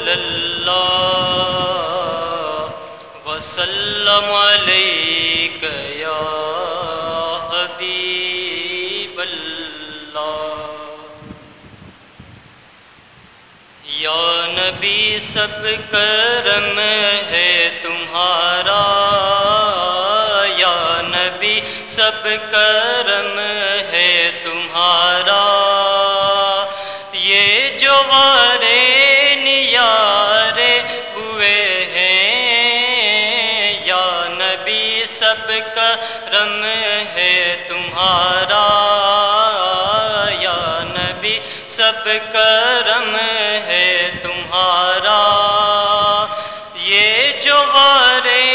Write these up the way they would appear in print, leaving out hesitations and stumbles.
رسول اللہ وسلم علیک یا حبیب اللہ۔ یا نبی سب کرم ہے تمہارا، یا نبی سب کرم ہے تمہارا، یہ جو وارے نیارے ہوئے ہیں، یا نبی سب کرم ہے تمہارا، یا نبی سب کرم ہے تمہارا، یہ جو وارے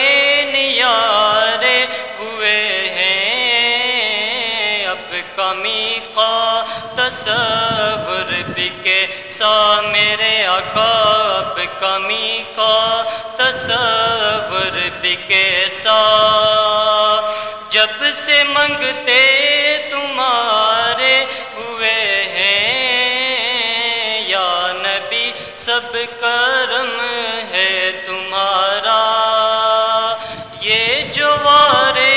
نیارے ہوئے ہیں، اب کمی کا تصور بھی کیسا میرے آقا، اب کمی کا تصور بھی کیسا، جب سے منگتے تمہارے ہوئے ہیں، یا نبی سب کرم ہے تمہارا، یہ جو وارے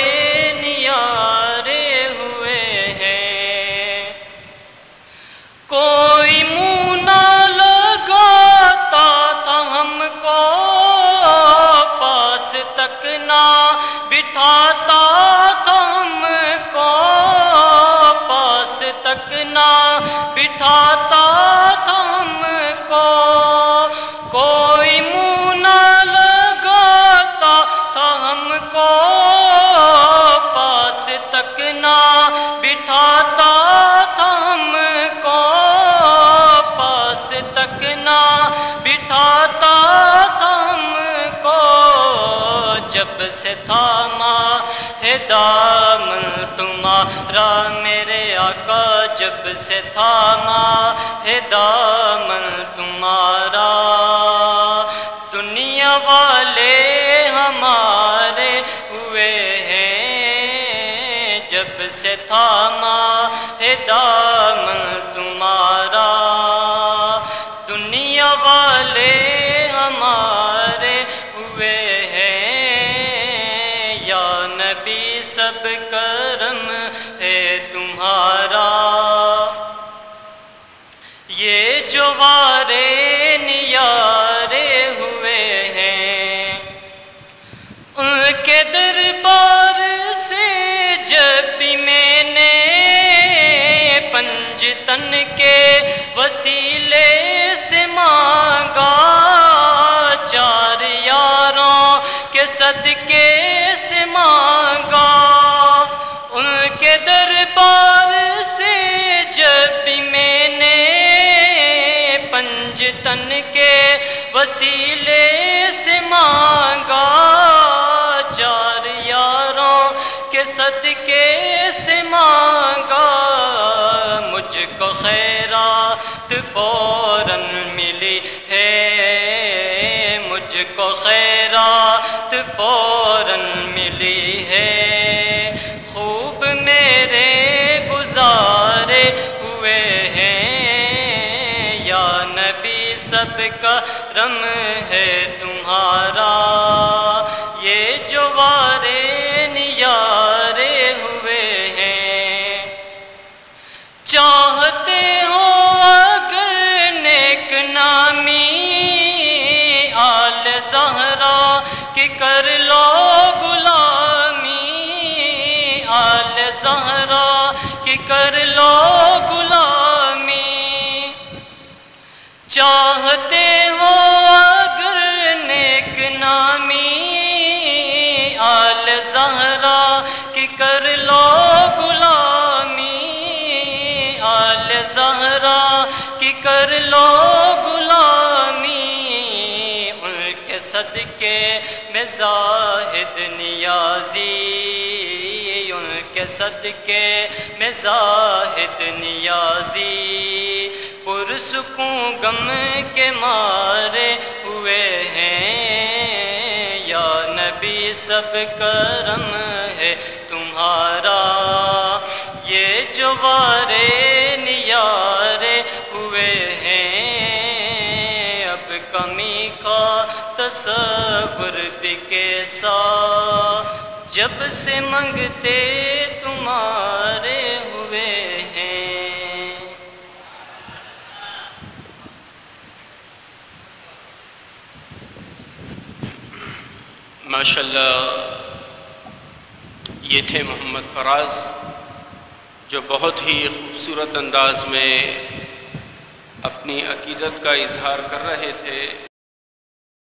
نیارے ہوئے ہیں۔ کوئی منہ نہ لگاتا تھا ہم کو، پاس تک نہ بٹھاتا تھا ہم کو، پاس تک نہ بٹھاتا تھا ہم کو، کوئی منہ نہ لگاتا تھا ہم کو، پاس تک نہ بٹھاتا تھا ہم کو، پاس تک نہ بٹھاتا تھا ہم کو، جب سے تھاما ہے دامن تمہارا میرے آقا، جب سے تھاما ہے دامن تمہارا، دنیا والے ہمارے ہوئے ہیں، جب سے تھاما ہے دامن تمہارا، دنیا والے ہمارے ہوئے ہیں، یا نبی سب کرم ہے تمہارا، یہ جو وارے نیارے ہوئے ہیں، ان کے دربار سے جب بھی میں نے پنجتن کے وسیلے سے مانگا، چار یاروں کے صدقے سے مانگا، ان کے دربار سے جب بھی میں نے پنجتن کے وسیلے سے مانگا، چار یاروں کے صدقے سے مانگا، مجھ کو خیرات فوراً ملی ہے، مجھ کو خیرات فوراً ملی ہے، خوب میرے گزارے ہوئے ہیں، یا نبی سب کرم ہے تمہارا، یہ جو وارے نیارے ہوئے ہیں۔ چاہتے ہو اگر نیک نامی آل زہرا کی کر لو غلامی، آل زہرا کی کر لو غلامی، چاہتے ہو اگر نیک نامی آل زہرا کی کر لو غلامی، آل زہرا کی کر لو غلامی، ان کے صدقے میں زاہد نیازی، ان کے صدقے میں زاہد نیازی، پرسکون غم کے مارے ہوئے ہیں، یا نبی سب کرم ہے تمہارا، یہ جو وارے نیارے ہوئے ہیں، اب کمی کا تصور بھی کیسا، جب سے منگتے تمہارے ہوئے ہیں۔ ماشاءاللہ یہ تھے محمد فراز، جو بہت ہی خوبصورت انداز میں اپنی عقیدت کا اظہار کر رہے تھے۔